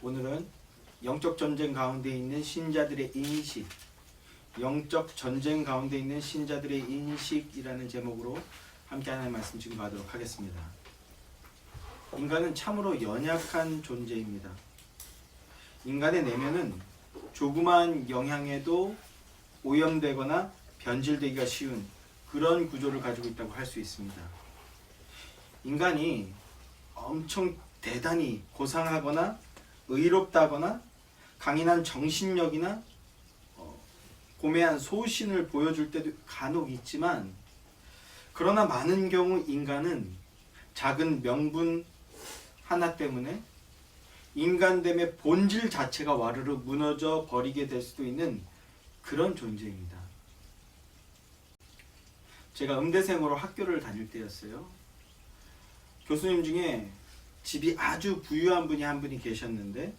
오늘은 영적 전쟁 가운데 있는 신자들의 인식, 영적 전쟁 가운데 있는 신자들의 인식이라는 제목으로 함께 하나님의 말씀 증거하도록 하겠습니다. 인간은 참으로 연약한 존재입니다. 인간의 내면은 조그만 영향에도 오염되거나 변질되기가 쉬운 그런 구조를 가지고 있다고 할 수 있습니다. 인간이 엄청 대단히 고상하거나 의롭다거나 강인한 정신력이나 고매한 소신을 보여줄 때도 간혹 있지만, 그러나 많은 경우 인간은 작은 명분 하나 때문에 인간됨의 본질 자체가 와르르 무너져 버리게 될 수도 있는 그런 존재입니다. 제가 음대생으로 학교를 다닐 때였어요. 교수님 중에 집이 아주 부유한 분이 한 분이 계셨는데,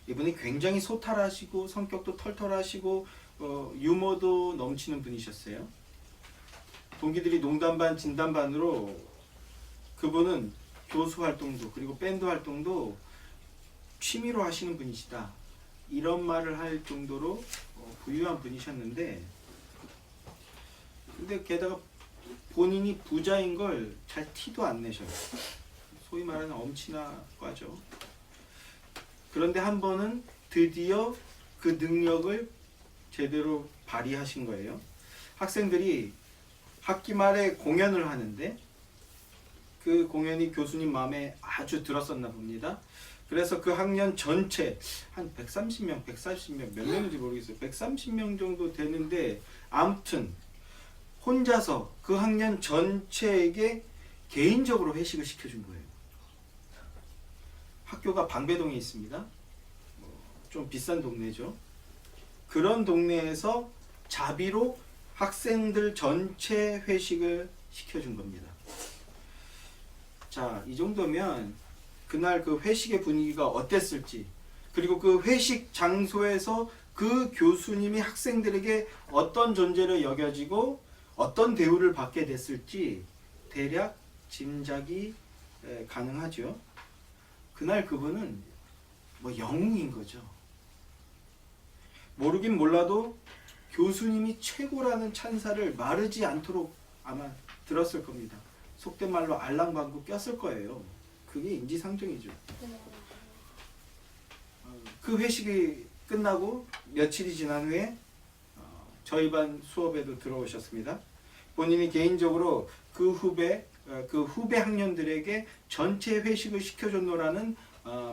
이분이 굉장히 소탈하시고 성격도 털털하시고 유머도 넘치는 분이셨어요. 동기들이 농담반 진담반으로 그분은 교수 활동도 그리고 밴드 활동도 취미로 하시는 분이시다, 이런 말을 할 정도로 부유한 분이셨는데, 근데 게다가 본인이 부자인 걸 잘 티도 안 내셔요. 소위 말하는 엄친아과죠. 그런데 한 번은 드디어 그 능력을 제대로 발휘하신 거예요. 학생들이 학기 말에 공연을 하는데 그 공연이 교수님 마음에 아주 들었었나 봅니다. 그래서 그 학년 전체 한 130명, 140명, 몇 명인지 모르겠어요. 130명 정도 되는데, 아무튼 혼자서 그 학년 전체에게 개인적으로 회식을 시켜준 거예요. 학교가 방배동에 있습니다. 좀 비싼 동네죠. 그런 동네에서 자비로 학생들 전체 회식을 시켜준 겁니다. 자, 이 정도면 그날 그 회식의 분위기가 어땠을지, 그리고 그 회식 장소에서 그 교수님이 학생들에게 어떤 존재로 여겨지고 어떤 대우를 받게 됐을지 대략 짐작이 가능하죠. 그날 그분은 영웅인 거죠. 모르긴 몰라도 교수님이 최고라는 찬사를 마르지 않도록 아마 들었을 겁니다. 속된 말로 알랑방구 꼈을 거예요. 그게 인지상정이죠. 그 회식이 끝나고 며칠이 지난 후에 저희 반 수업에도 들어오셨습니다. 본인이 개인적으로 그 후배 학년들에게 전체 회식을 시켜줬노라는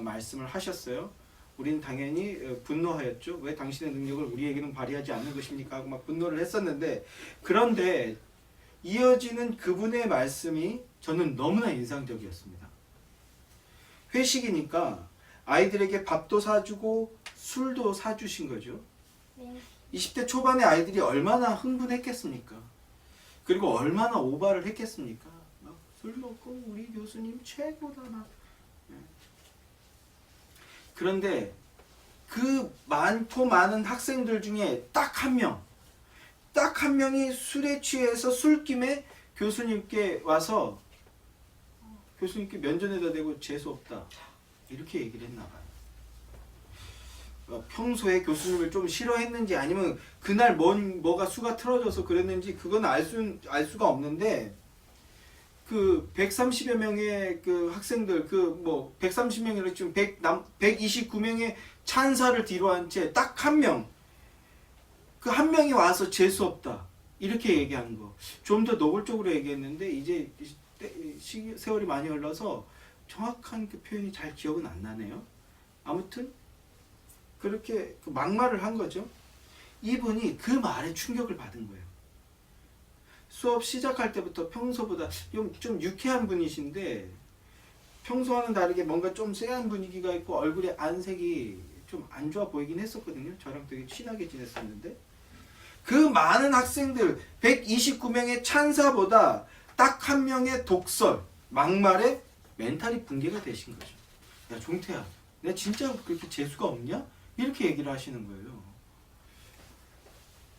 말씀을 하셨어요. 우린 당연히 분노하였죠. 왜 당신의 능력을 우리에게는 발휘하지 않는 것입니까? 하고 막 분노를 했었는데, 그런데 이어지는 그분의 말씀이 저는 너무나 인상적이었습니다. 회식이니까 아이들에게 밥도 사주고 술도 사주신 거죠. 20대 초반의 아이들이 얼마나 흥분했겠습니까? 그리고 얼마나 오바를 했겠습니까? 막 술 먹고 우리 교수님 최고다 막. 그런데 그 많고 많은 학생들 중에 딱 한 명이 술에 취해서 술김에 교수님께 와서 교수님께 면전에다 대고 재수없다, 이렇게 얘기를 했나 봐요. 평소에 교수님을 좀 싫어했는지 아니면 그날 뭐가 수가 틀어져서 그랬는지 그건 알 수가 없는데, 그 130여 명의 그 학생들, 130명이라 지금 129명의 찬사를 뒤로 한 채 딱 한 명, 그 한 명이 와서 재수없다, 이렇게 얘기한 거. 좀 더 노골적으로 얘기했는데 이제 세월이 많이 흘러서 정확한 그 표현이 잘 기억은 안 나네요. 아무튼 그렇게 막말을 한 거죠. 이분이 그 말에 충격을 받은 거예요. 수업 시작할 때부터 평소보다 좀 유쾌한 분이신데, 평소와는 다르게 뭔가 좀 쎄한 분위기가 있고 얼굴에 안색이 좀 안 좋아 보이긴 했었거든요. 저랑 되게 친하게 지냈었는데, 그 많은 학생들 129명의 찬사보다 딱 한 명의 독설, 막말에 멘탈이 붕괴가 되신 거죠. 야 종태야, 내가 진짜 그렇게 재수가 없냐? 이렇게 얘기를 하시는 거예요.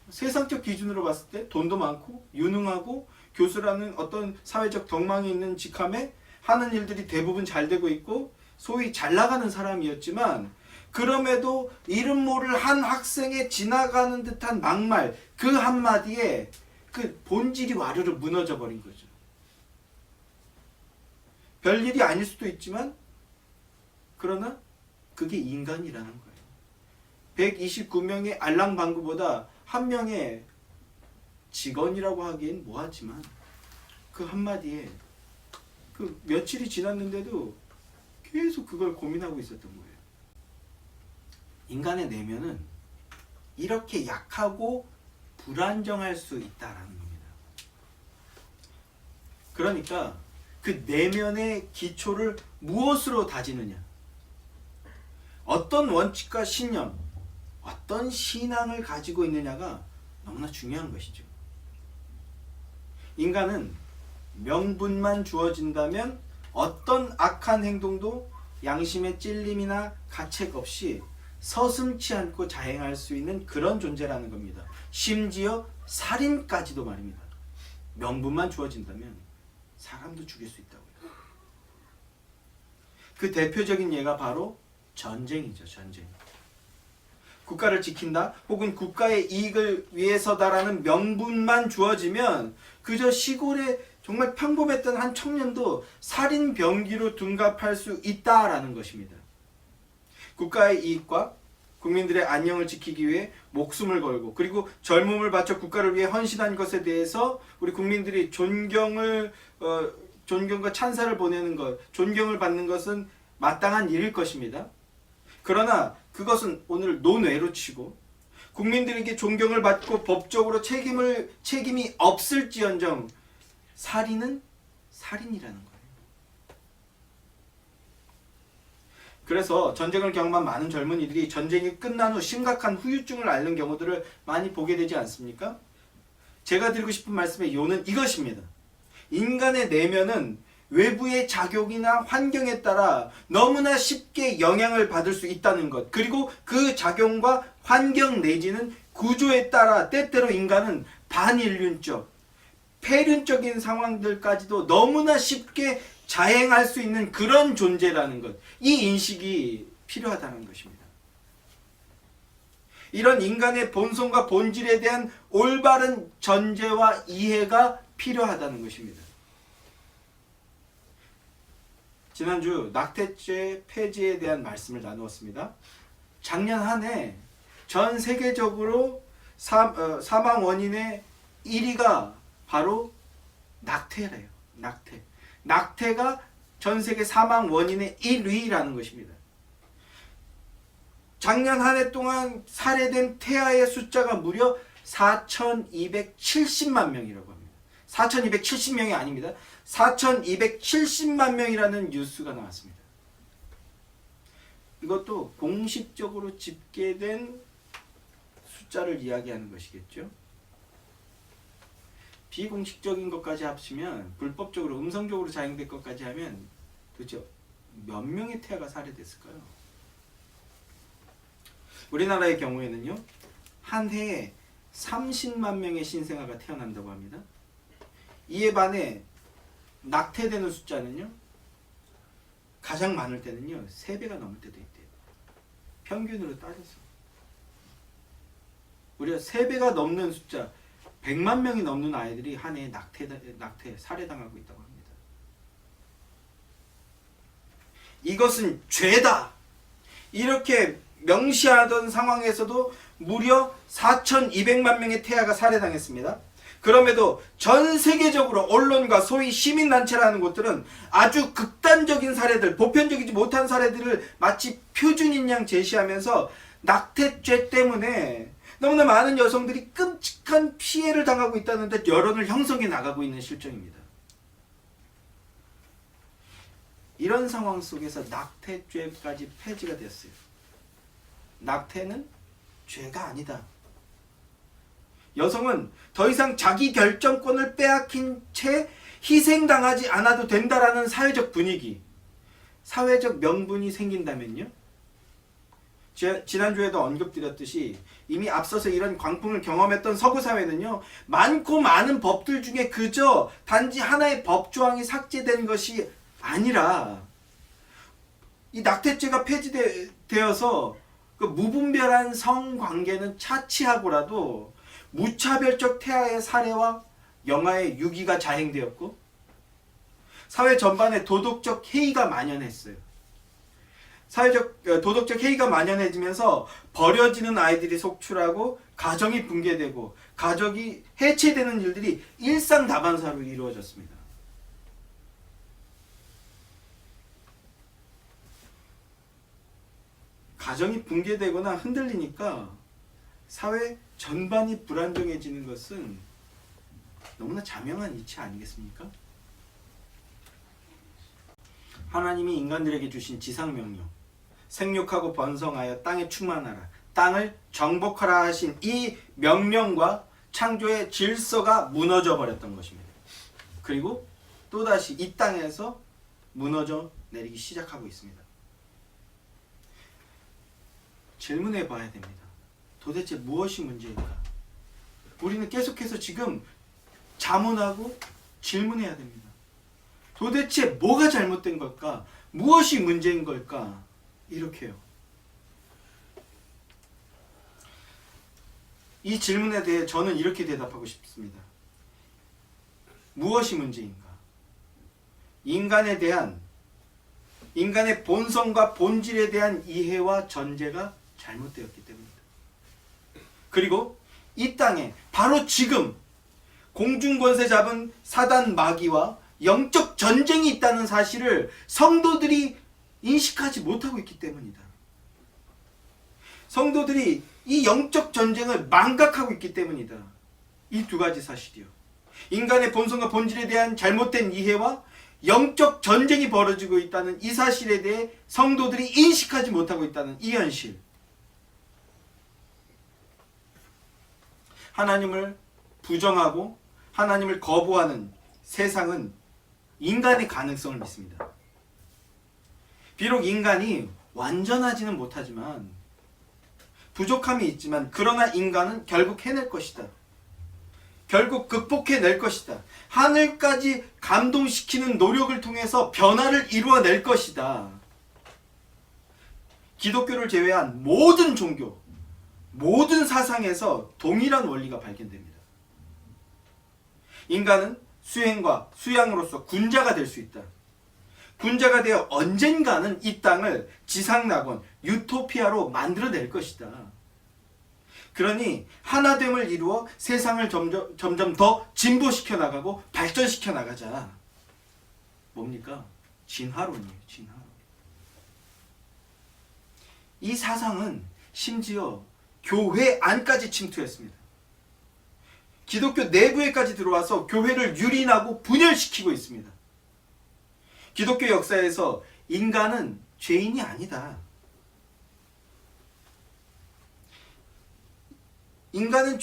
세상적 기준으로 봤을 때 돈도 많고 유능하고 교수라는 어떤 사회적 덕망이 있는 직함에 하는 일들이 대부분 잘 되고 있고 소위 잘 나가는 사람이었지만, 그럼에도 이름 모를 한 학생의 지나가는 듯한 막말 그 한마디에 그 본질이 와르르 무너져 버린 거죠. 별일이 아닐 수도 있지만 그러나 그게 인간이라는 거예요. 129명의 알랑방구보다 한 명의 직원이라고 하기엔 뭐하지만 그 한마디에 그 며칠이 지났는데도 계속 그걸 고민하고 있었던 거예요. 인간의 내면은 이렇게 약하고 불안정할 수 있다라는 겁니다. 그러니까 그 내면의 기초를 무엇으로 다지느냐, 어떤 원칙과 신념, 어떤 신앙을 가지고 있느냐가 너무나 중요한 것이죠. 인간은 명분만 주어진다면 어떤 악한 행동도 양심의 찔림이나 가책 없이 서슴지 않고 자행할 수 있는 그런 존재라는 겁니다. 심지어 살인까지도 말입니다. 명분만 주어진다면 사람도 죽일 수 있다고요. 그 대표적인 예가 바로 전쟁이죠. 전쟁. 국가를 지킨다 혹은 국가의 이익을 위해서다라는 명분만 주어지면 그저 시골에 정말 평범했던 한 청년도 살인 병기로 둔갑할 수 있다라는 것입니다. 국가의 이익과 국민들의 안녕을 지키기 위해 목숨을 걸고 그리고 젊음을 바쳐 국가를 위해 헌신한 것에 대해서 우리 국민들이 존경과 찬사를 보내는 것, 존경을 받는 것은 마땅한 일일 것입니다. 그러나 그것은 오늘 논외로 치고 국민들에게 존경을 받고 법적으로 책임이 없을지언정 살인은 살인이라는 거예요. 그래서 전쟁을 경험한 많은 젊은이들이 전쟁이 끝난 후 심각한 후유증을 앓는 경우들을 많이 보게 되지 않습니까? 제가 드리고 싶은 말씀의 요는 이것입니다. 인간의 내면은 외부의 작용이나 환경에 따라 너무나 쉽게 영향을 받을 수 있다는 것, 그리고 그 작용과 환경 내지는 구조에 따라 때때로 인간은 반인륜적, 폐륜적인 상황들까지도 너무나 쉽게 자행할 수 있는 그런 존재라는 것, 이 인식이 필요하다는 것입니다. 이런 인간의 본성과 본질에 대한 올바른 전제와 이해가 필요하다는 것입니다. 지난주 낙태죄 폐지에 대한 말씀을 나누었습니다. 작년 한 해 전 세계적으로 사망 원인의 1위가 바로 낙태래요. 낙태가 전 세계 사망 원인의 1위라는 것입니다. 작년 한 해 동안 살해된 태아의 숫자가 무려 4,270만 명이라고 합니다. 4,270명이 아닙니다. 4,270만 명이라는 뉴스가 나왔습니다. 이것도 공식적으로 집계된 숫자를 이야기하는 것이겠죠. 비공식적인 것까지 합치면, 불법적으로 음성적으로 자행된 것까지 하면 도대체 몇 명의 태아가 살해됐을까요? 우리나라의 경우에는요, 한 해에 30만 명의 신생아가 태어난다고 합니다. 이에 반해 낙태되는 숫자는요, 가장 많을 때는요 3배가 넘을 때도 있대요. 평균으로 따져서 우리가 3배가 넘는 숫자, 100만 명이 넘는 아이들이 한 해에 낙태 살해당하고 있다고 합니다. 이것은 죄다, 이렇게 명시하던 상황에서도 무려 4,200만 명의 태아가 살해당했습니다. 그럼에도 전 세계적으로 언론과 소위 시민단체라는 곳들은 아주 극단적인 사례들, 보편적이지 못한 사례들을 마치 표준인 양 제시하면서 낙태죄 때문에 너무나 많은 여성들이 끔찍한 피해를 당하고 있다는 데 여론을 형성해 나가고 있는 실정입니다. 이런 상황 속에서 낙태죄까지 폐지가 됐어요. 낙태는 죄가 아니다. 여성은 더 이상 자기 결정권을 빼앗긴 채 희생당하지 않아도 된다라는 사회적 분위기, 사회적 명분이 생긴다면요, 지난주에도 언급드렸듯이 이미 앞서서 이런 광풍을 경험했던 서구 사회는요, 많고 많은 법들 중에 그저 단지 하나의 법조항이 삭제된 것이 아니라 이 낙태죄가 폐지되어서 그 무분별한 성관계는 차치하고라도 무차별적 태아의 살해와 영아의 유기가 자행되었고 사회 전반에 도덕적 해이가 만연했어요. 도덕적 해이가 만연해지면서 버려지는 아이들이 속출하고 가정이 붕괴되고 가족이 해체되는 일들이 일상다반사로 이루어졌습니다. 가정이 붕괴되거나 흔들리니까 사회 전반이 불안정해지는 것은 너무나 자명한 이치 아니겠습니까? 하나님이 인간들에게 주신 지상명령, 생육하고 번성하여 땅에 충만하라, 땅을 정복하라 하신 이 명령과 창조의 질서가 무너져 버렸던 것입니다. 그리고 또다시 이 땅에서 무너져 내리기 시작하고 있습니다. 질문해 봐야 됩니다. 도대체 무엇이 문제일까? 우리는 계속해서 지금 자문하고 질문해야 됩니다. 도대체 뭐가 잘못된 걸까? 무엇이 문제인 걸까? 이렇게요. 이 질문에 대해 저는 이렇게 대답하고 싶습니다. 무엇이 문제인가? 인간에 대한, 인간의 본성과 본질에 대한 이해와 전제가 잘못되었기 때문입니다. 그리고 이 땅에 바로 지금 공중권세 잡은 사단 마귀와 영적 전쟁이 있다는 사실을 성도들이 인식하지 못하고 있기 때문이다. 성도들이 이 영적 전쟁을 망각하고 있기 때문이다. 이 두 가지 사실이요. 인간의 본성과 본질에 대한 잘못된 이해와 영적 전쟁이 벌어지고 있다는 이 사실에 대해 성도들이 인식하지 못하고 있다는 이 현실. 하나님을 부정하고 하나님을 거부하는 세상은 인간의 가능성을 믿습니다. 비록 인간이 완전하지는 못하지만 부족함이 있지만 그러나 인간은 결국 해낼 것이다. 결국 극복해낼 것이다. 하늘까지 감동시키는 노력을 통해서 변화를 이루어낼 것이다. 기독교를 제외한 모든 종교, 모든 사상에서 동일한 원리가 발견됩니다. 인간은 수행과 수양으로서 군자가 될 수 있다. 군자가 되어 언젠가는 이 땅을 지상낙원, 유토피아로 만들어낼 것이다. 그러니 하나됨을 이루어 세상을 점점 더 진보시켜 나가고 발전시켜 나가자. 뭡니까? 진화론이에요. 진화론. 이 사상은 심지어 교회 안까지 침투했습니다. 기독교 내부에까지 들어와서 교회를 유린하고 분열시키고 있습니다. 기독교 역사에서 인간은 죄인이 아니다. 인간은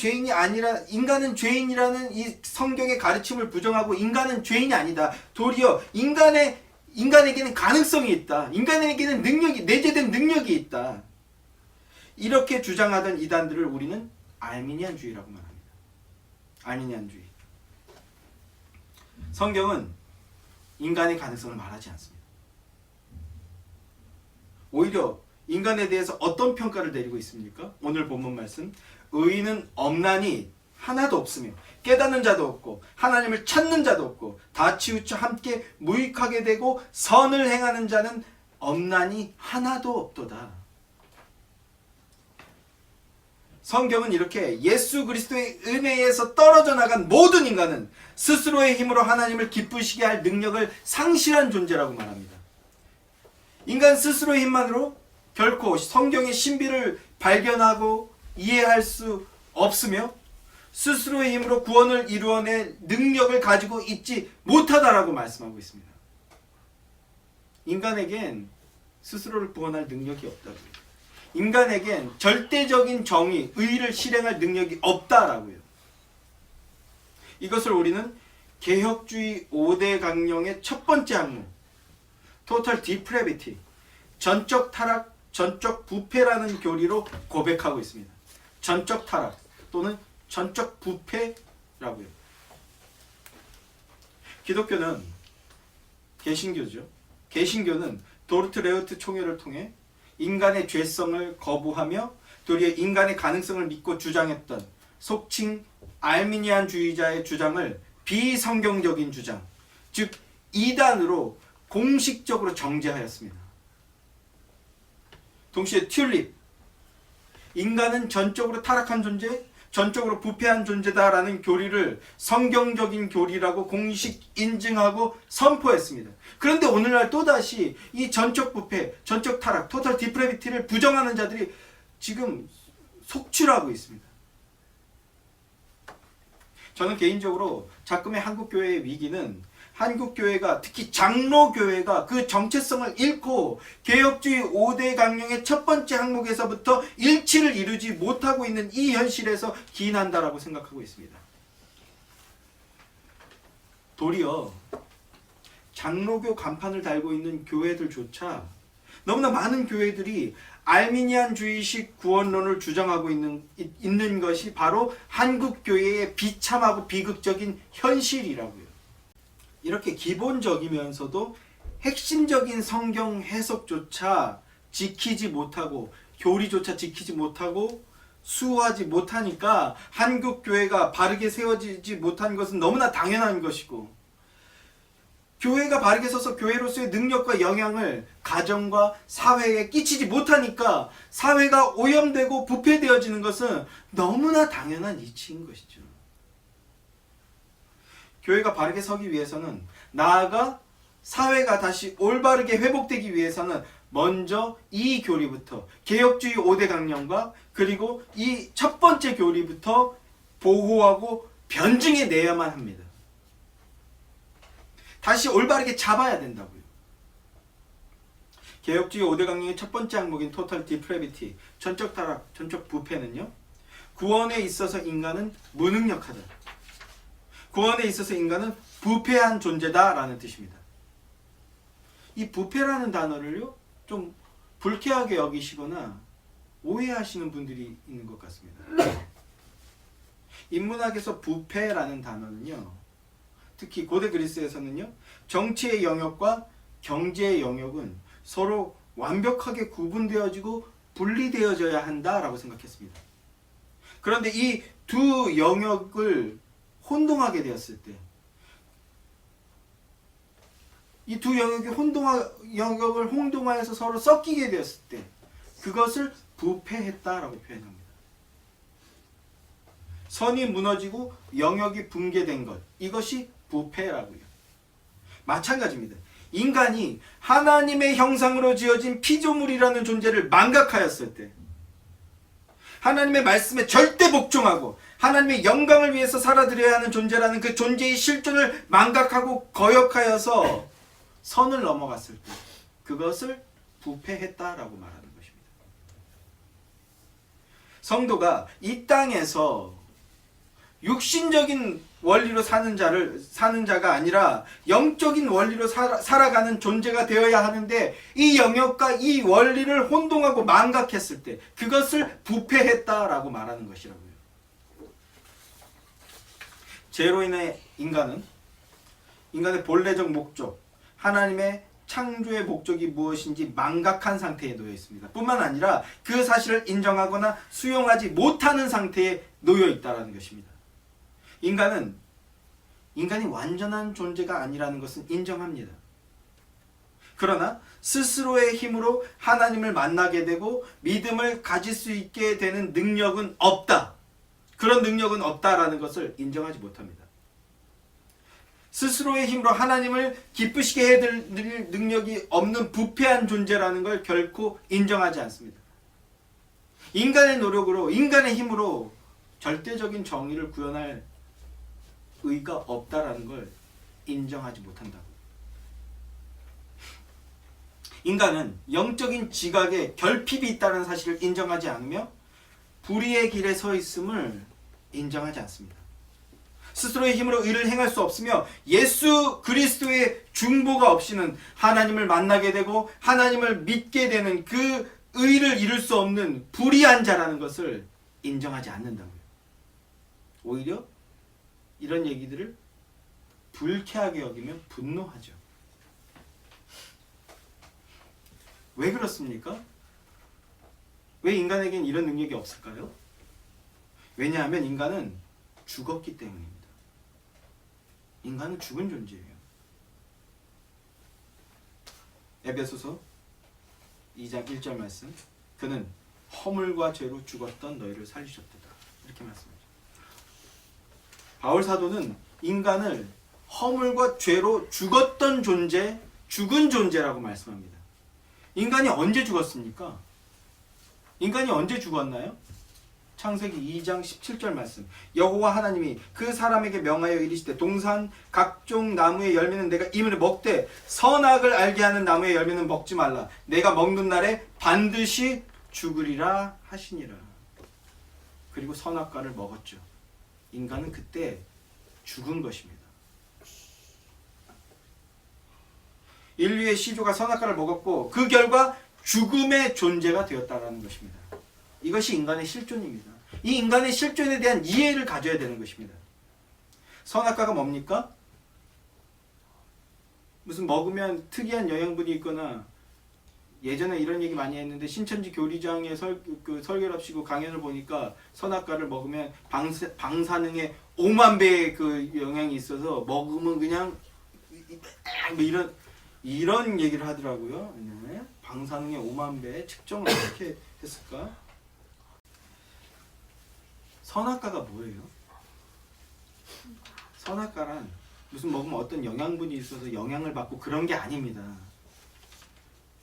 죄인이라는 이 성경의 가르침을 부정하고 인간은 죄인이 아니다. 도리어 인간에게는 가능성이 있다. 인간에게는 내재된 능력이 있다. 이렇게 주장하던 이단들을 우리는 알미니안주의라고 말합니다. 알미니안주의. 성경은 인간의 가능성을 말하지 않습니다. 오히려 인간에 대해서 어떤 평가를 내리고 있습니까? 오늘 본문 말씀. 의인은 없나니 하나도 없으며 깨닫는 자도 없고 하나님을 찾는 자도 없고 다 치우쳐 함께 무익하게 되고 선을 행하는 자는 없나니 하나도 없도다. 성경은 이렇게 예수 그리스도의 은혜에서 떨어져 나간 모든 인간은 스스로의 힘으로 하나님을 기쁘시게 할 능력을 상실한 존재라고 말합니다. 인간 스스로의 힘만으로 결코 성경의 신비를 발견하고 이해할 수 없으며 스스로의 힘으로 구원을 이루어낼 능력을 가지고 있지 못하다라고 말씀하고 있습니다. 인간에겐 스스로를 구원할 능력이 없다고요. 인간에겐 절대적인 정의, 의를 실행할 능력이 없다라고요. 이것을 우리는 개혁주의 5대 강령의 첫 번째 항목, Total Depravity, 전적 타락, 전적 부패라는 교리로 고백하고 있습니다. 전적 타락 또는 전적 부패라고요. 기독교는 개신교죠. 개신교는 도르트 레우트 총회를 통해 인간의 죄성을 거부하며 도리어 인간의 가능성을 믿고 주장했던 속칭 알미니안주의자의 주장을 비성경적인 주장, 즉 이단으로 공식적으로 정죄하였습니다. 동시에 튤립, 인간은 전적으로 타락한 존재, 전적으로 부패한 존재다라는 교리를 성경적인 교리라고 공식 인증하고 선포했습니다. 그런데 오늘날 또다시 이 전적 부패, 전적 타락, 토탈 디프레비티를 부정하는 자들이 지금 속출하고 있습니다. 저는 개인적으로 작금의 한국교회의 위기는 한국교회가, 특히 장로교회가 그 정체성을 잃고 개혁주의 5대 강령의 첫 번째 항목에서부터 일치를 이루지 못하고 있는 이 현실에서 기인한다라고 생각하고 있습니다. 도리어 장로교 간판을 달고 있는 교회들조차, 너무나 많은 교회들이 알미니안주의식 구원론을 주장하고 있는 것이 바로 한국교회의 비참하고 비극적인 현실이라고요. 이렇게 기본적이면서도 핵심적인 성경 해석조차 지키지 못하고, 교리조차 지키지 못하고 수호하지 못하니까 한국교회가 바르게 세워지지 못한 것은 너무나 당연한 것이고, 교회가 바르게 서서 교회로서의 능력과 영향을 가정과 사회에 끼치지 못하니까 사회가 오염되고 부패되어지는 것은 너무나 당연한 이치인 것이죠. 교회가 바르게 서기 위해서는, 나아가 사회가 다시 올바르게 회복되기 위해서는 먼저 이 교리부터, 개혁주의 5대 강령과 그리고 이 첫 번째 교리부터 보호하고 변증해 내야만 합니다. 다시 올바르게 잡아야 된다고요. 개혁주의 5대 강령의 첫 번째 항목인 토탈 디프레비티, 전적 타락, 전적 부패는요, 구원에 있어서 인간은 무능력하다, 구원에 있어서 인간은 부패한 존재다라는 뜻입니다. 이 부패라는 단어를요, 좀 불쾌하게 여기시거나 오해하시는 분들이 있는 것 같습니다. 인문학에서 부패라는 단어는요, 특히 고대 그리스에서는요, 정치의 영역과 경제의 영역은 서로 완벽하게 구분되어지고 분리되어져야 한다라고 생각했습니다. 그런데 이 두 영역을 혼동하게 되었을 때, 이 두 영역을 혼동하여서 서로 섞이게 되었을 때, 그것을 부패했다라고 표현합니다. 선이 무너지고 영역이 붕괴된 것, 이것이 부패라고요. 마찬가지입니다. 인간이 하나님의 형상으로 지어진 피조물이라는 존재를 망각하였을 때, 하나님의 말씀에 절대 복종하고 하나님의 영광을 위해서 살아들여야 하는 존재라는 그 존재의 실존을 망각하고 거역하여서 선을 넘어갔을 때, 그것을 부패했다라고 말하는 것입니다. 성도가 이 땅에서 육신적인 원리로 사는 자가 아니라 영적인 원리로 살아가는 존재가 되어야 하는데, 이 영역과 이 원리를 혼동하고 망각했을 때 그것을 부패했다라고 말하는 것이라고요. 죄로 인해 인간의 본래적 목적, 하나님의 창조의 목적이 무엇인지 망각한 상태에 놓여 있습니다. 뿐만 아니라 그 사실을 인정하거나 수용하지 못하는 상태에 놓여 있다는 것입니다. 인간이 완전한 존재가 아니라는 것은 인정합니다. 그러나 스스로의 힘으로 하나님을 만나게 되고 믿음을 가질 수 있게 되는 능력은 없다. 그런 능력은 없다라는 것을 인정하지 못합니다. 스스로의 힘으로 하나님을 기쁘시게 해드릴 능력이 없는 부패한 존재라는 걸 결코 인정하지 않습니다. 인간의 노력으로, 인간의 힘으로 절대적인 정의를 구현할 의가 없다라는 걸 인정하지 못한다고. 인간은 영적인 지각에 결핍이 있다는 사실을 인정하지 않으며 불의의 길에 서 있음을 인정하지 않습니다. 스스로의 힘으로 의를 행할 수 없으며 예수 그리스도의 중보가 없이는 하나님을 만나게 되고 하나님을 믿게 되는 그 의를 이룰 수 없는 불의한 자라는 것을 인정하지 않는다고요. 오히려 이런 얘기들을 불쾌하게 여기면 분노하죠. 왜 그렇습니까? 왜 인간에겐 이런 능력이 없을까요? 왜냐하면 인간은 죽었기 때문입니다. 인간은 죽은 존재예요. 에베소서 2장 1절 말씀, 그는 허물과 죄로 죽었던 너희를 살리셨도다, 이렇게 말씀하죠. 바울 사도는 인간을 허물과 죄로 죽었던 존재, 죽은 존재라고 말씀합니다. 인간이 언제 죽었습니까? 인간이 언제 죽었나요? 창세기 2장 17절 말씀, 여호와 하나님이 그 사람에게 명하여 이르시되 동산 각종 나무의 열매는 내가 이물에 먹되 선악을 알게 하는 나무의 열매는 먹지 말라, 내가 먹는 날에 반드시 죽으리라 하시니라. 그리고 선악과를 먹었죠. 인간은 그때 죽은 것입니다. 인류의 시조가 선악과를 먹었고 그 결과 죽음의 존재가 되었다는 것입니다. 이것이 인간의 실존입니다. 이 인간의 실존에 대한 이해를 가져야 되는 것입니다. 선악과가 뭡니까? 무슨 먹으면 특이한 영양분이 있거나, 예전에 이런 얘기 많이 했는데 신천지 교리장에 설교랍시고 강연을 보니까 선악과를 먹으면 방사능의 5만 배의 그 영향이 있어서 먹으면 그냥 이런 얘기를 하더라고요. 네. 방사능의 5만 배 측정을 어떻게 했을까? 선악과가 뭐예요? 선악과란 무슨 먹으면 어떤 영양분이 있어서 영향을 받고 그런 게 아닙니다.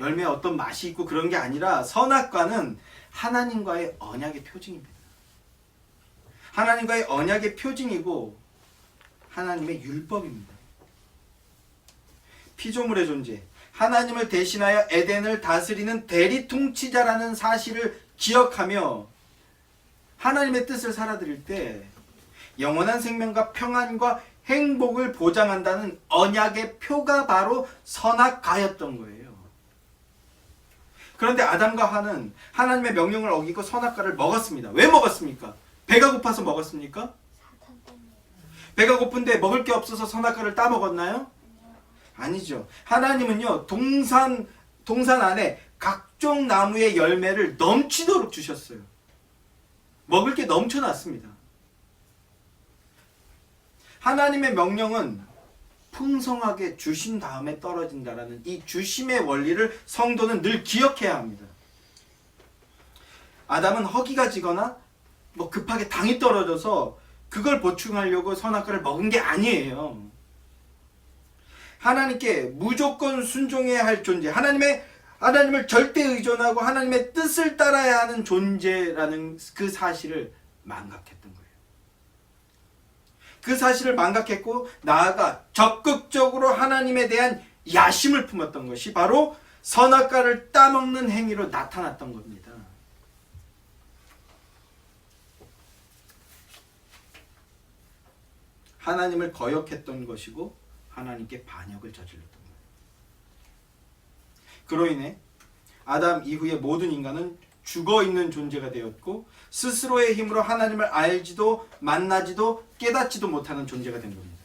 열매에 어떤 맛이 있고 그런 게 아니라, 선악과는 하나님과의 언약의 표징입니다. 하나님과의 언약의 표징이고 하나님의 율법입니다. 피조물의 존재, 하나님을 대신하여 에덴을 다스리는 대리 통치자라는 사실을 기억하며 하나님의 뜻을 살아드릴 때 영원한 생명과 평안과 행복을 보장한다는 언약의 표가 바로 선악과였던 거예요. 그런데 아담과 하와는 하나님의 명령을 어기고 선악과를 먹었습니다. 왜 먹었습니까? 배가 고파서 먹었습니까? 배가 고픈데 먹을 게 없어서 선악과를 따먹었나요? 아니죠. 하나님은요, 동산 안에 각종 나무의 열매를 넘치도록 주셨어요. 먹을 게 넘쳐났습니다. 하나님의 명령은 풍성하게 주신 다음에 떨어진다라는 이 주심의 원리를 성도는 늘 기억해야 합니다. 아담은 허기가 지거나 급하게 당이 떨어져서 그걸 보충하려고 선악과를 먹은 게 아니에요. 하나님께 무조건 순종해야 할 존재, 하나님을 절대 의존하고 하나님의 뜻을 따라야 하는 존재라는 그 사실을 망각했던 거예요. 그 사실을 망각했고 나아가 적극적으로 하나님에 대한 야심을 품었던 것이 바로 선악과를 따먹는 행위로 나타났던 겁니다. 하나님을 거역했던 것이고 하나님께 반역을 저질렀던 거예요. 그로 인해 아담 이후의 모든 인간은 죽어있는 존재가 되었고 스스로의 힘으로 하나님을 알지도 만나지도 깨닫지도 못하는 존재가 된 겁니다.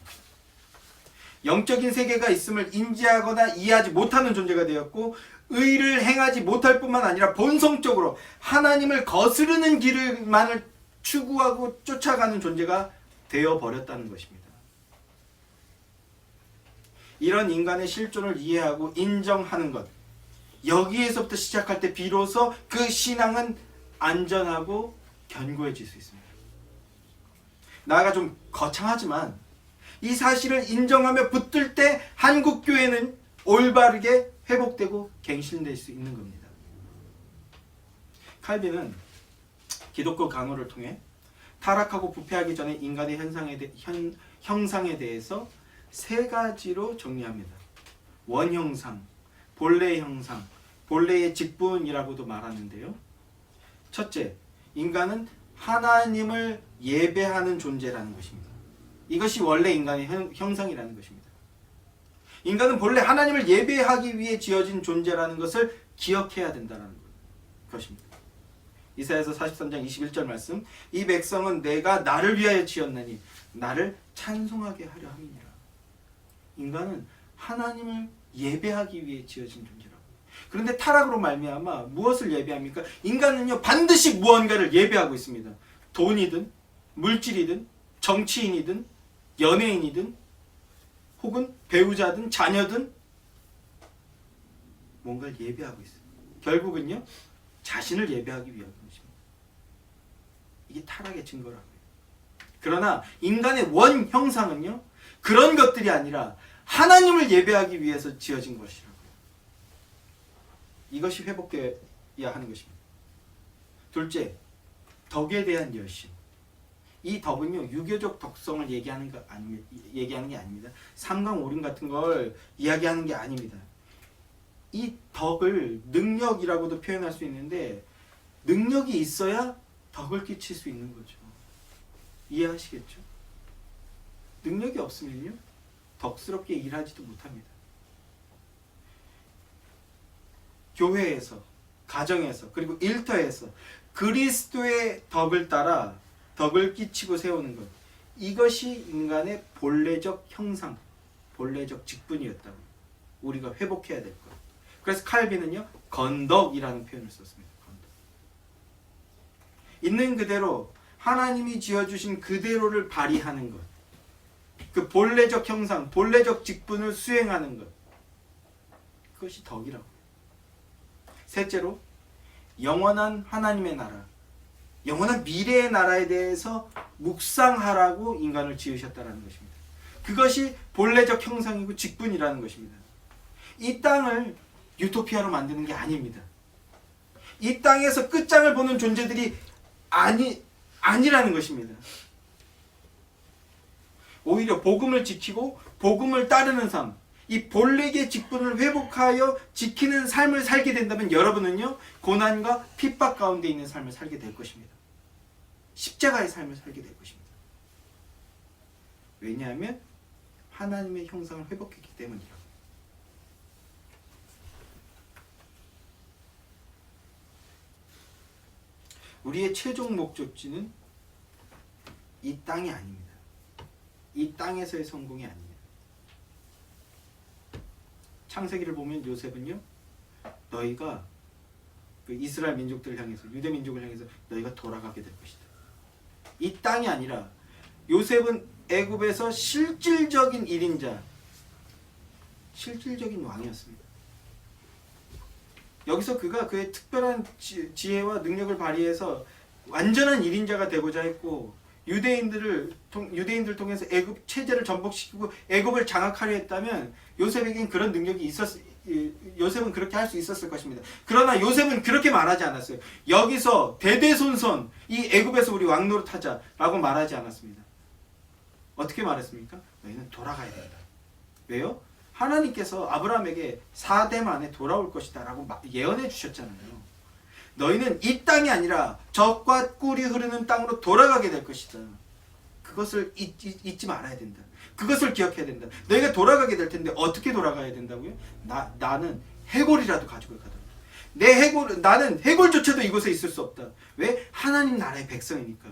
영적인 세계가 있음을 인지하거나 이해하지 못하는 존재가 되었고 의를 행하지 못할 뿐만 아니라 본성적으로 하나님을 거스르는 길만을 추구하고 쫓아가는 존재가 되어버렸다는 것입니다. 이런 인간의 실존을 이해하고 인정하는 것, 여기에서부터 시작할 때 비로소 그 신앙은 안전하고 견고해질 수 있습니다. 나아가 좀 거창하지만 이 사실을 인정하며 붙들 때 한국교회는 올바르게 회복되고 갱신될 수 있는 겁니다. 칼빈은 기독교 강호를 통해 타락하고 부패하기 전에 인간의 형상에 대해서 세 가지로 정리합니다. 원형상, 본래 형상, 본래의 직분이라고도 말하는데요. 첫째, 인간은 하나님을 예배하는 존재라는 것입니다. 이것이 원래 인간의 형상이라는 것입니다. 인간은 본래 하나님을 예배하기 위해 지어진 존재라는 것을 기억해야 된다는 것입니다. 이사야서 43장 21절 말씀, 이 백성은 내가 나를 위하여 지었나니 나를 찬송하게 하려 함이니라. 인간은 하나님을 예배하기 위해 지어진 존재라고. 그런데 타락으로 말미암아 무엇을 예배합니까? 인간은요 반드시 무언가를 예배하고 있습니다. 돈이든 물질이든 정치인이든 연예인이든 혹은 배우자든 자녀든 뭔가를 예배하고 있어요. 결국은요 자신을 예배하기 위한 것입니다. 이게 타락의 증거라고요. 그러나 인간의 원 형상은요 그런 것들이 아니라 하나님을 예배하기 위해서 지어진 것이라고요. 이것이 회복되어야 하는 것입니다. 둘째, 덕에 대한 열심. 이 덕은요 유교적 덕성을 얘기하는 게 아닙니다. 삼강오륜 같은 걸 이야기하는 게 아닙니다. 이 덕을 능력이라고도 표현할 수 있는데 능력이 있어야 덕을 끼칠 수 있는 거죠. 이해하시겠죠? 능력이 없으면요 덕스럽게 일하지도 못합니다. 교회에서, 가정에서, 그리고 일터에서 그리스도의 덕을 따라 덕을 끼치고 세우는 것, 이것이 인간의 본래적 형상, 본래적 직분이었다고 우리가 회복해야 될 것. 그래서 칼빈은요 건덕이라는 표현을 썼습니다. 건덕. 있는 그대로 하나님이 지어주신 그대로를 발휘하는 것, 그 본래적 형상, 본래적 직분을 수행하는 것, 그것이 덕이라고. 셋째로 영원한 하나님의 나라, 영원한 미래의 나라에 대해서 묵상하라고 인간을 지으셨다는 것입니다. 그것이 본래적 형상이고 직분이라는 것입니다. 이 땅을 유토피아로 만드는 게 아닙니다. 이 땅에서 끝장을 보는 존재들이 아니라는 것입니다. 오히려 복음을 지키고 복음을 따르는 삶, 이 본래의 직분을 회복하여 지키는 삶을 살게 된다면 여러분은요 고난과 핍박 가운데 있는 삶을 살게 될 것입니다. 십자가의 삶을 살게 될 것입니다. 왜냐하면 하나님의 형상을 회복했기 때문이라고. 우리의 최종 목적지는 이 땅이 아닙니다. 이 땅에서의 성공이 아닙니다. 창세기를 보면 요셉은요 너희가 그 이스라엘 민족들을 향해서, 유대 민족을 향해서 너희가 돌아가게 될 것이다. 이 땅이 아니라 요셉은 애굽에서 실질적인 1인자, 실질적인 왕이었습니다. 여기서 그가 그의 특별한 지혜와 능력을 발휘해서 완전한 1인자가 되고자 했고 유대인들 통해서 애굽 체제를 전복시키고 애굽을 장악하려 했다면 요셉에겐 그런 능력이 요셉은 그렇게 할 수 있었을 것입니다. 그러나 요셉은 그렇게 말하지 않았어요. 여기서 대대손손 이 애굽에서 우리 왕 노릇하자라고 말하지 않았습니다. 어떻게 말했습니까? 너희는 돌아가야 된다. 왜요? 하나님께서 아브라함에게 4대 만에 돌아올 것이다 라고 예언해 주셨잖아요. 너희는 이 땅이 아니라 젖과 꿀이 흐르는 땅으로 돌아가게 될 것이다. 그것을 잊지 말아야 된다. 그것을 기억해야 된다. 너희가 돌아가게 될 텐데 어떻게 돌아가야 된다고요? 나는 해골이라도 가지고 가다. 나는 해골조차도 이곳에 있을 수 없다. 왜? 하나님 나라의 백성이니까.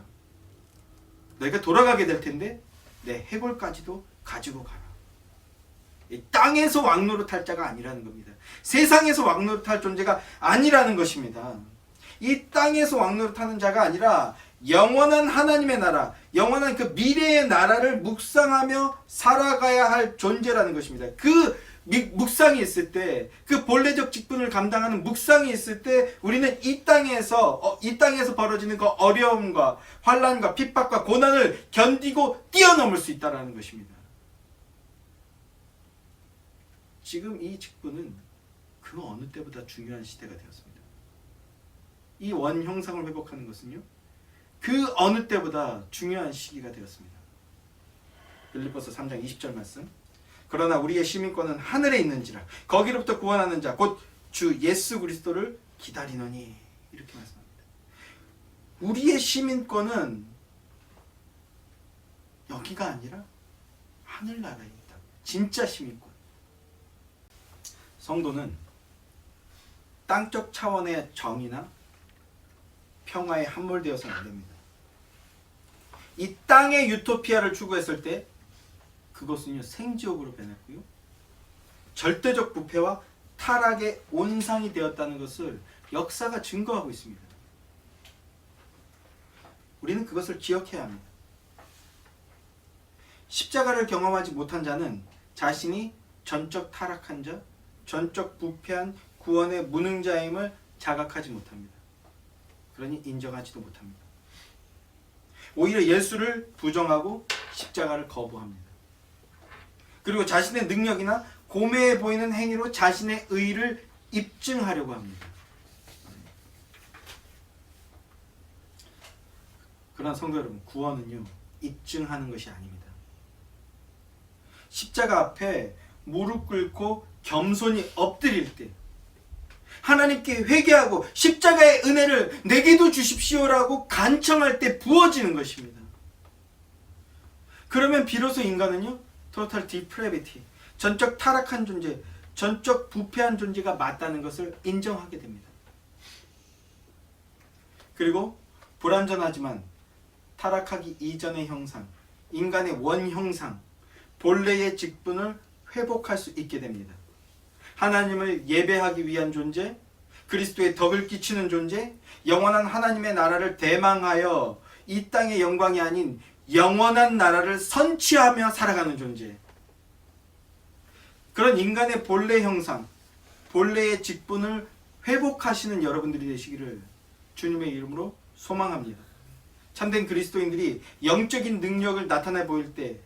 너희가 돌아가게 될 텐데 내 해골까지도 가지고 가라. 이 땅에서 왕노릇할 자가 아니라는 겁니다. 세상에서 왕노릇할 존재가 아니라는 것입니다. 이 땅에서 왕노릇하는 자가 아니라 영원한 하나님의 나라, 영원한 그 미래의 나라를 묵상하며 살아가야 할 존재라는 것입니다. 그 묵상이 있을 때, 그 본래적 직분을 감당하는 묵상이 있을 때 우리는 이 땅에서 벌어지는 그 어려움과 환난과 핍박과 고난을 견디고 뛰어넘을 수 있다는 것입니다. 지금 이 직분은 그 어느 때보다 중요한 시대가 되었습니다. 이 원 형상을 회복하는 것은요, 그 어느 때보다 중요한 시기가 되었습니다. 빌립보서 3장 20절 말씀. 그러나 우리의 시민권은 하늘에 있는지라 거기로부터 구원하는 자 곧 주 예수 그리스도를 기다리노니, 이렇게 말씀합니다. 우리의 시민권은 여기가 아니라 하늘나라에 있다. 진짜 시민권. 성도는 땅적 차원의 정의나 평화에 함몰되어서는 안 됩니다. 이 땅의 유토피아를 추구했을 때 그것은요 생지옥으로 변했고요, 절대적 부패와 타락의 온상이 되었다는 것을 역사가 증거하고 있습니다. 우리는 그것을 기억해야 합니다. 십자가를 경험하지 못한 자는 자신이 전적 타락한 자, 전적 부패한 구원의 무능자임을 자각하지 못합니다. 그러니 인정하지도 못합니다. 오히려 예수를 부정하고 십자가를 거부합니다. 그리고 자신의 능력이나 고매해 보이는 행위로 자신의 의의를 입증하려고 합니다. 그러나 성도 여러분, 구원은요, 입증하는 것이 아닙니다. 십자가 앞에 무릎 꿇고 겸손히 엎드릴 때, 하나님께 회개하고 십자가의 은혜를 내게도 주십시오라고 간청할 때 부어지는 것입니다. 그러면 비로소 인간은요, total depravity, 전적 타락한 존재, 전적 부패한 존재가 맞다는 것을 인정하게 됩니다. 그리고 불완전하지만 타락하기 이전의 형상, 인간의 원형상, 본래의 직분을 회복할 수 있게 됩니다. 하나님을 예배하기 위한 존재, 그리스도의 덕을 끼치는 존재, 영원한 하나님의 나라를 대망하여 이 땅의 영광이 아닌 영원한 나라를 선취하며 살아가는 존재. 그런 인간의 본래 형상, 본래의 직분을 회복하시는 여러분들이 되시기를 주님의 이름으로 소망합니다. 참된 그리스도인들이 영적인 능력을 나타내 보일 때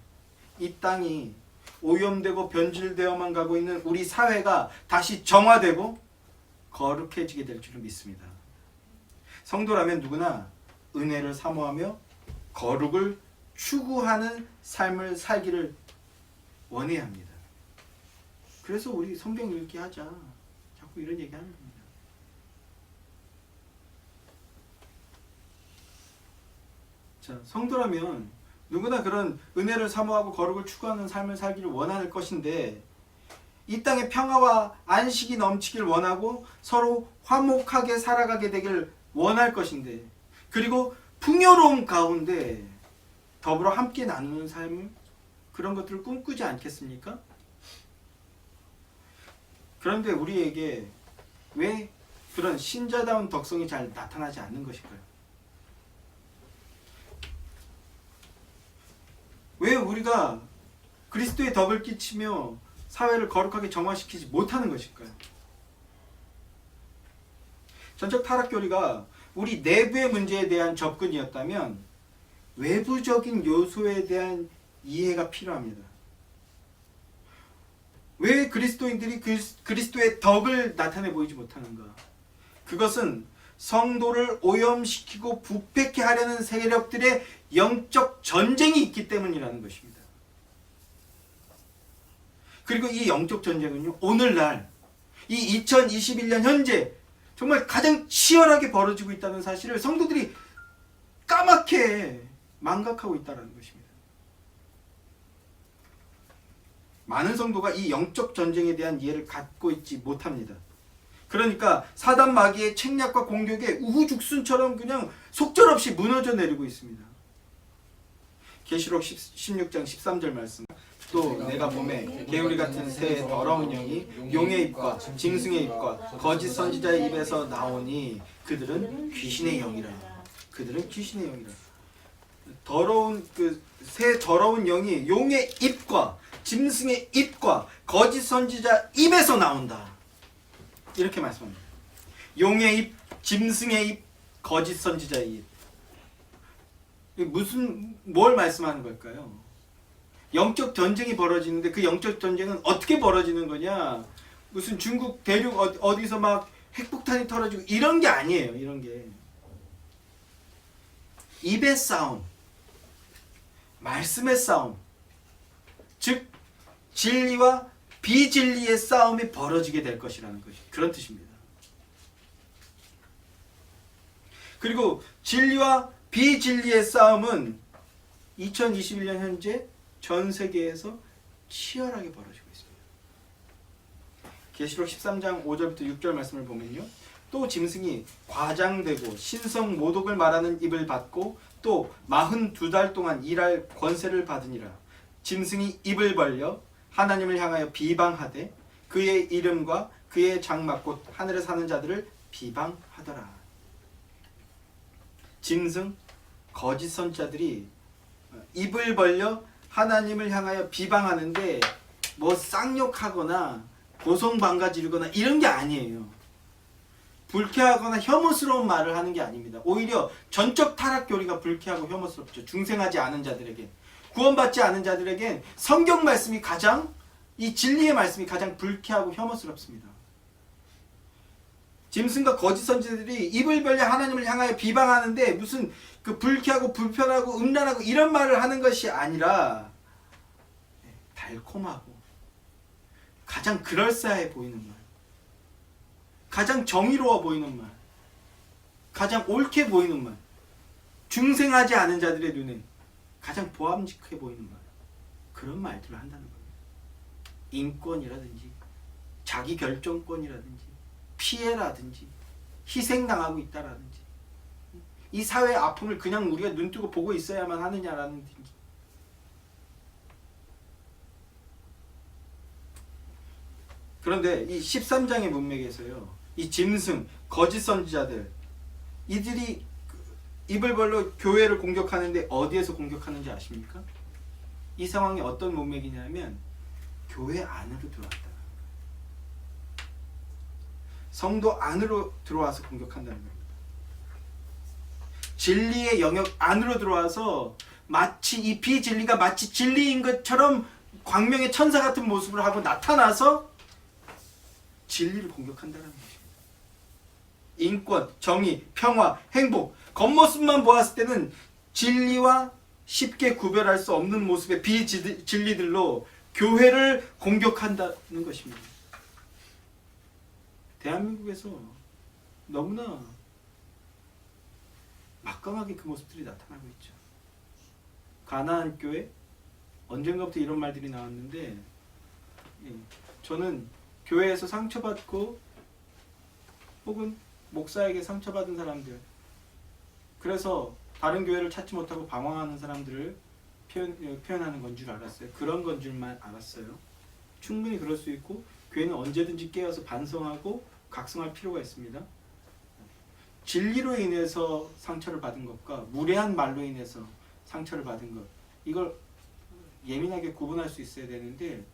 이 땅이 오염되고 변질되어만 가고 있는 우리 사회가 다시 정화되고 거룩해지게 될 줄을 믿습니다. 성도라면 누구나 은혜를 사모하며 거룩을 추구하는 삶을 살기를 원해야 합니다. 그래서 우리 성경 읽기 하자. 자꾸 이런 얘기 하는 겁니다. 자, 성도라면 누구나 그런 은혜를 사모하고 거룩을 추구하는 삶을 살기를 원할 것인데, 이 땅에 평화와 안식이 넘치길 원하고 서로 화목하게 살아가게 되길 원할 것인데, 그리고 풍요로움 가운데 더불어 함께 나누는 삶, 그런 것들을 꿈꾸지 않겠습니까? 그런데 우리에게 왜 그런 신자다운 덕성이 잘 나타나지 않는 것일까요? 왜 우리가 그리스도의 덕을 끼치며 사회를 거룩하게 정화시키지 못하는 것일까요? 전적 타락교리가 우리 내부의 문제에 대한 접근이었다면 외부적인 요소에 대한 이해가 필요합니다. 왜 그리스도인들이 그리스도의 덕을 나타내 보이지 못하는가? 그것은 성도를 오염시키고 부패케 하려는 세력들의 영적 전쟁이 있기 때문이라는 것입니다. 그리고 이 영적 전쟁은요, 오늘날 이 2021년 현재 정말 가장 치열하게 벌어지고 있다는 사실을 성도들이 까맣게 망각하고 있다는 것입니다. 많은 성도가 이 영적 전쟁에 대한 이해를 갖고 있지 못합니다. 그러니까 사단 마귀의 책략과 공격에 우후죽순처럼 그냥 속절없이 무너져 내리고 있습니다. 계시록 16장 13절 말씀. 또 내가 봄에 개구리 같은 새 더러운 영이 용의 입과 짐승의 입과 거짓 선지자의 입에서 나오니 그들은 귀신의 영이라. 그들은 귀신의 영이라. 더러운 새 더러운 영이 용의 입과 짐승의 입과 거짓 선지자 입에서 나온다. 이렇게 말씀합니다. 용의 입, 짐승의 입, 거짓 선지자의 입. 뭘 말씀하는 걸까요? 영적 전쟁이 벌어지는데 그 영적 전쟁은 어떻게 벌어지는 거냐? 무슨 중국 대륙 어디서 막 핵폭탄이 터져지고 이런 게 아니에요. 이런 게. 입의 싸움, 말씀의 싸움, 즉 진리와 비진리의 싸움이 벌어지게 될 것이라는 것이 그런 뜻입니다. 그리고 진리와 비진리의 싸움은 2021년 현재 전 세계에서 치열하게 벌어지고 있습니다. 계시록 13장 5절부터 6절 말씀을 보면요, 또 짐승이 과장되고 신성 모독을 말하는 입을 받고 또 42달 동안 일할 권세를 받으니라. 짐승이 입을 벌려 하나님을 향하여 비방하되 그의 이름과 그의 장막 곧 하늘에 사는 자들을 비방하더라. 짐승 거짓 선지자들이 입을 벌려 하나님을 향하여 비방하는데 뭐 쌍욕하거나 고성방가지르거나 이런 게 아니에요. 불쾌하거나 혐오스러운 말을 하는 게 아닙니다. 오히려 전적 타락 교리가 불쾌하고 혐오스럽죠. 중생하지 않은 자들에게, 구원받지 않은 자들에겐 성경 말씀이 가장, 이 진리의 말씀이 가장 불쾌하고 혐오스럽습니다. 짐승과 거짓 선지자들이 입을 벌려 하나님을 향하여 비방하는데 무슨 그 불쾌하고 불편하고 음란하고 이런 말을 하는 것이 아니라 달콤하고 가장 그럴싸해 보이는 말, 가장 정의로워 보이는 말, 가장 옳게 보이는 말, 중생하지 않은 자들의 눈에 가장 보암직해 보이는 말, 그런 말들을 한다는 거예요. 인권이라든지 자기 결정권이라든지 피해라든지 희생당하고 있다라든지 이 사회의 아픔을 그냥 우리가 눈뜨고 보고 있어야만 하느냐라는 든지. 그런데 이 13장의 문맥에서요, 이 짐승, 거짓 선지자들, 이들이 입을 벌려 교회를 공격하는데 어디에서 공격하는지 아십니까? 이 상황이 어떤 문맥이냐면 교회 안으로 들어왔다. 성도 안으로 들어와서 공격한다는 겁니다. 진리의 영역 안으로 들어와서 마치 이 비진리가 마치 진리인 것처럼 광명의 천사 같은 모습을 하고 나타나서 진리를 공격한다는 것입니다. 인권, 정의, 평화, 행복, 겉모습만 보았을 때는 진리와 쉽게 구별할 수 없는 모습의 비진리들로 교회를 공격한다는 것입니다. 대한민국에서 너무나 막강하게 그 모습들이 나타나고 있죠. 가나안 교회, 언젠가부터 이런 말들이 나왔는데, 저는 교회에서 상처받고 혹은 목사에게 상처받은 사람들, 그래서 다른 교회를 찾지 못하고 방황하는 사람들을 표현하는 건 줄 알았어요. 그런 건 줄만 알았어요. 충분히 그럴 수 있고 교회는 언제든지 깨어서 반성하고 각성할 필요가 있습니다. 진리로 인해서 상처를 받은 것과 무례한 말로 인해서 상처를 받은 것, 이걸 예민하게 구분할 수 있어야 되는데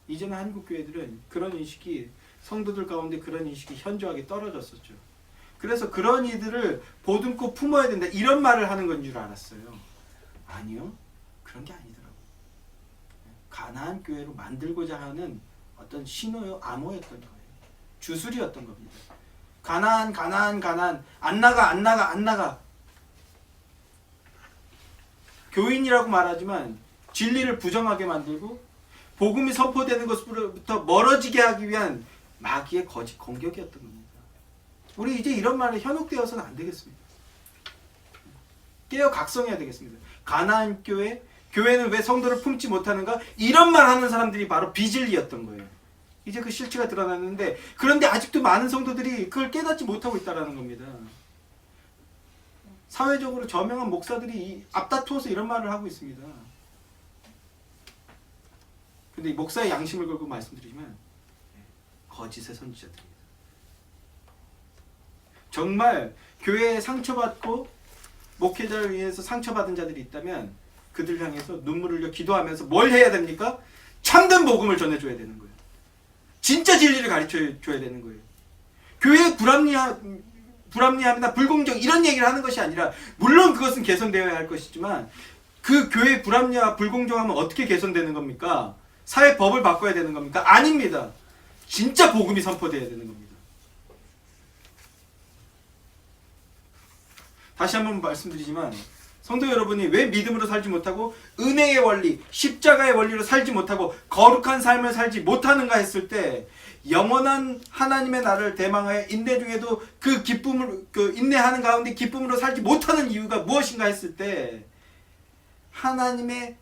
이제는 한국 교회들은 그런 인식이, 성도들 가운데 그런 인식이 현저하게 떨어졌었죠. 그래서 그런 이들을 보듬고 품어야 된다, 이런 말을 하는 건 줄 알았어요. 아니요, 그런 게 아니더라고요. 가나안 교회로 만들고자 하는 어떤 신호요, 암호였던 거예요. 주술이었던 겁니다. 가나안, 가나안, 가나안, 안 나가, 안 나가, 안 나가. 교인이라고 말하지만 진리를 부정하게 만들고 복음이 선포되는 것부터 멀어지게 하기 위한 마귀의 거짓 공격이었던 겁니다. 우리 이제 이런 말에 현혹되어서는 안 되겠습니다. 깨어 각성해야 되겠습니다. 가나안 교회, 교회는 왜 성도를 품지 못하는가? 이런 말 하는 사람들이 바로 비진리였던 거예요. 이제 그 실체가 드러났는데, 그런데 아직도 많은 성도들이 그걸 깨닫지 못하고 있다는 겁니다. 사회적으로 저명한 목사들이 앞다투어서 이런 말을 하고 있습니다. 근데 이 목사의 양심을 걸고 말씀드리지만 거짓의 선지자들입니다. 정말 교회에 상처받고 목회자를 위해서 상처받은 자들이 있다면 그들을 향해서 눈물을 흘려 기도하면서 뭘 해야 됩니까? 참된 복음을 전해줘야 되는 거예요. 진짜 진리를 가르쳐줘야 되는 거예요. 교회의 불합리함이나 불공정 이런 얘기를 하는 것이 아니라, 물론 그것은 개선되어야 할 것이지만 그 교회의 불합리와 불공정함은 어떻게 개선되는 겁니까? 사회법을 바꿔야 되는 겁니까? 아닙니다. 진짜 복음이 선포되어야 되는 겁니다. 다시 한번 말씀드리지만 성도 여러분이 왜 믿음으로 살지 못하고 은혜의 원리, 십자가의 원리로 살지 못하고 거룩한 삶을 살지 못하는가 했을 때, 영원한 하나님의 나라를 대망하여 인내 중에도 그 기쁨을, 인내하는 가운데 기쁨으로 살지 못하는 이유가 무엇인가 했을 때, 하나님의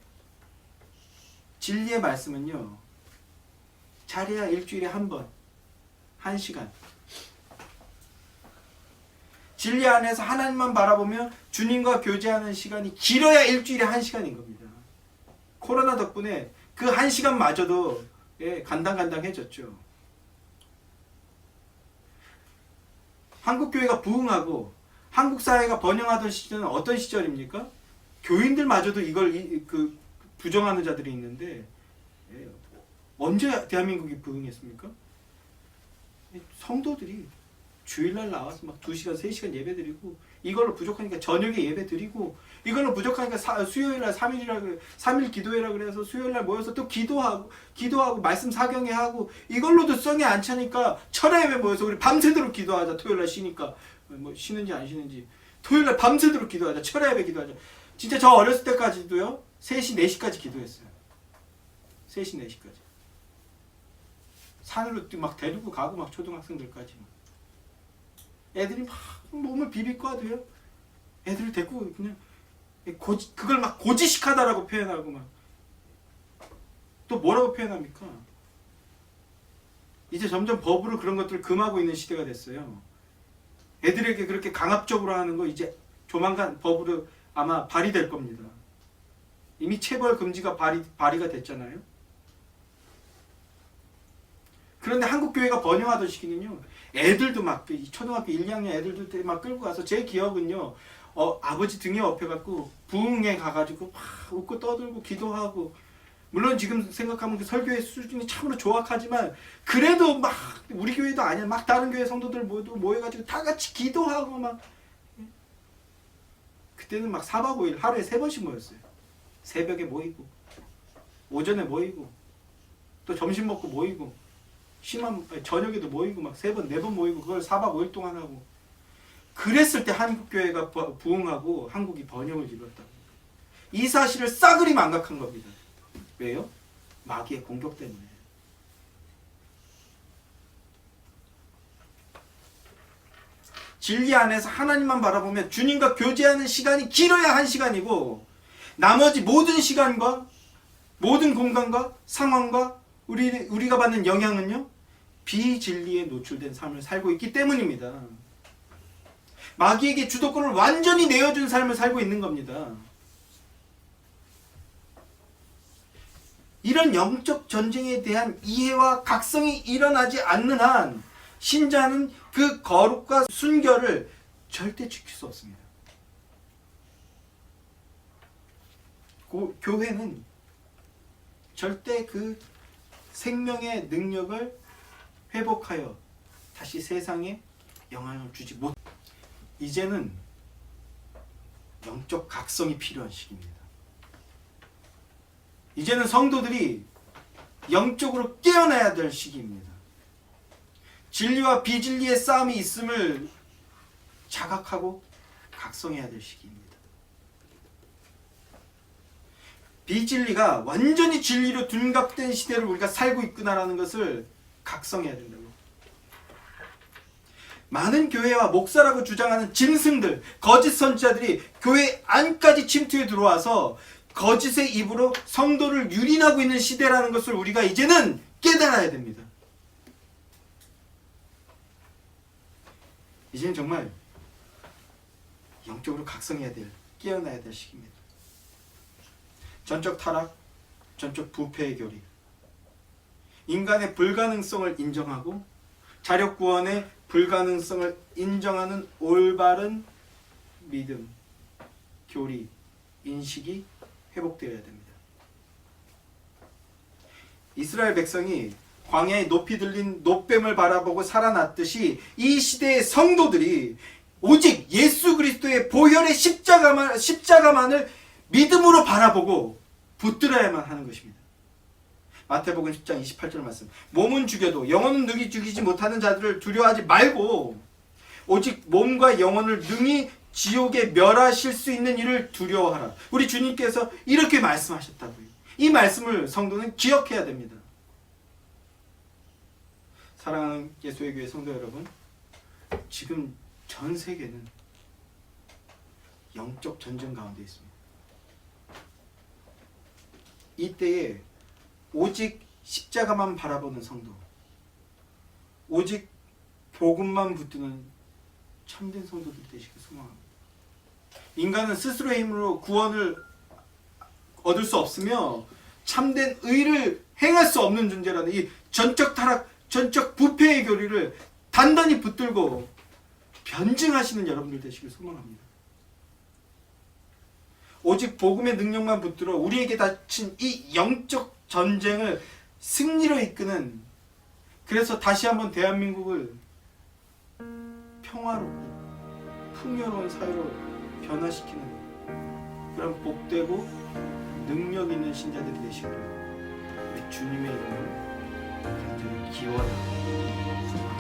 진리의 말씀은요, 잘해야 일주일에 한 번, 1시간, 진리 안에서 하나님만 바라보며 주님과 교제하는 시간이 길어야 일주일에 1시간인 겁니다. 코로나 덕분에 그 1시간마저도 간당간당해졌죠. 한국 교회가 부흥하고 한국 사회가 번영하던 시절은 어떤 시절입니까? 교인들마저도 이걸 부정하는 자들이 있는데 언제 대한민국이 부흥했습니까? 성도들이 주일날 나와서 막 2시간, 3시간 예배 드리고, 이걸로 부족하니까 저녁에 예배 드리고, 이걸로 부족하니까 수요일날 3일 기도회라 그래서 수요일날 모여서 또 기도하고 말씀 사경회 하고, 이걸로도 성에 안 차니까 철야 예배 모여서 우리 밤새도록 기도하자. 토요일날 쉬니까 뭐 쉬는지 안 쉬는지 토요일날 밤새도록 기도하자. 철야 예배 기도하자. 진짜 저 어렸을 때까지도요 3시, 4시까지 기도했어요. 3시, 4시까지 산으로 막 데리고 가고, 막 초등학생들까지 애들이 막 몸을 비빌 거도요. 애들을 데리고 그냥 그걸 막 고지식하다라고 표현하고, 막 또 뭐라고 표현합니까? 이제 점점 법으로 그런 것들을 금하고 있는 시대가 됐어요. 애들에게 그렇게 강압적으로 하는 거 이제 조만간 법으로 아마 발의될 겁니다. 이미 체벌 금지가 발의가 됐잖아요. 그런데 한국 교회가 번영하던 시기는요, 애들도 막 초등학교 1, 2학년 애들도 막 끌고 가서, 제 기억은요, 아버지 등에 업혀갖고 부흥회 가가지고 막 웃고 떠들고 기도하고, 물론 지금 생각하면 그 설교의 수준이 참으로 조악하지만 그래도 막 우리 교회도 아니야, 막 다른 교회 성도들 모두 모여가지고 다 같이 기도하고, 막 그때는 막 4박 5일 하루에 3번씩 모였어요. 새벽에 모이고, 오전에 모이고, 또 점심 먹고 모이고, 저녁에도 모이고, 막 3번, 4번 모이고, 그걸 4박 5일 동안 하고. 그랬을 때 한국 교회가 부흥하고 한국이 번영을 이뤘다고. 이 사실을 싸그리 망각한 겁니다. 왜요? 마귀의 공격 때문에. 진리 안에서 하나님만 바라보면 주님과 교제하는 시간이 길어야 1시간이고, 나머지 모든 시간과 모든 공간과 상황과 우리가 받는 영향은요, 비진리에 노출된 삶을 살고 있기 때문입니다. 마귀에게 주도권을 완전히 내어준 삶을 살고 있는 겁니다. 이런 영적 전쟁에 대한 이해와 각성이 일어나지 않는 한 신자는 그 거룩과 순결을 절대 지킬 수 없습니다. 교회는 절대 그 생명의 능력을 회복하여 다시 세상에 영향을 주지 못. 이제는 영적 각성이 필요한 시기입니다. 이제는 성도들이 영적으로 깨어나야 될 시기입니다. 진리와 비진리의 싸움이 있음을 자각하고 각성해야 될 시기입니다. 비진리가 완전히 진리로 둔갑된 시대를 우리가 살고 있구나라는 것을 각성해야 된다고. 많은 교회와 목사라고 주장하는 짐승들, 거짓 선지자들이 교회 안까지 침투해 들어와서 거짓의 입으로 성도를 유린하고 있는 시대라는 것을 우리가 이제는 깨달아야 됩니다. 이제는 정말 영적으로 각성해야 될, 깨어나야 될 시기입니다. 전적 타락, 전적 부패의 교리, 인간의 불가능성을 인정하고 자력 구원의 불가능성을 인정하는 올바른 믿음, 교리, 인식이 회복되어야 됩니다. 이스라엘 백성이 광야에 높이 들린 놋뱀을 바라보고 살아났듯이 이 시대의 성도들이 오직 예수 그리스도의 보혈의 십자가만을 믿음으로 바라보고 붙들어야만 하는 것입니다. 마태복음 10장 28절 말씀. 몸은 죽여도 영혼은 능히 죽이지 못하는 자들을 두려워하지 말고 오직 몸과 영혼을 능히 지옥에 멸하실 수 있는 일을 두려워하라. 우리 주님께서 이렇게 말씀하셨다고요. 이 말씀을 성도는 기억해야 됩니다. 사랑하는 예수의 교회 성도 여러분, 지금 전 세계는 영적 전쟁 가운데 있습니다. 이때에 오직 십자가만 바라보는 성도, 오직 복음만 붙드는 참된 성도들 되시길 소망합니다. 인간은 스스로의 힘으로 구원을 얻을 수 없으며 참된 의를 행할 수 없는 존재라는 이 전적 타락, 전적 부패의 교리를 단단히 붙들고 변증하시는 여러분들 되시길 소망합니다. 오직 복음의 능력만 붙들어 우리에게 닥친 이 영적 전쟁을 승리로 이끄는, 그래서 다시 한번 대한민국을 평화롭고 풍요로운 사회로 변화시키는 그런 복되고 능력 있는 신자들이 되시기를 우리 주님의 이름으로 간절히 기원합니다.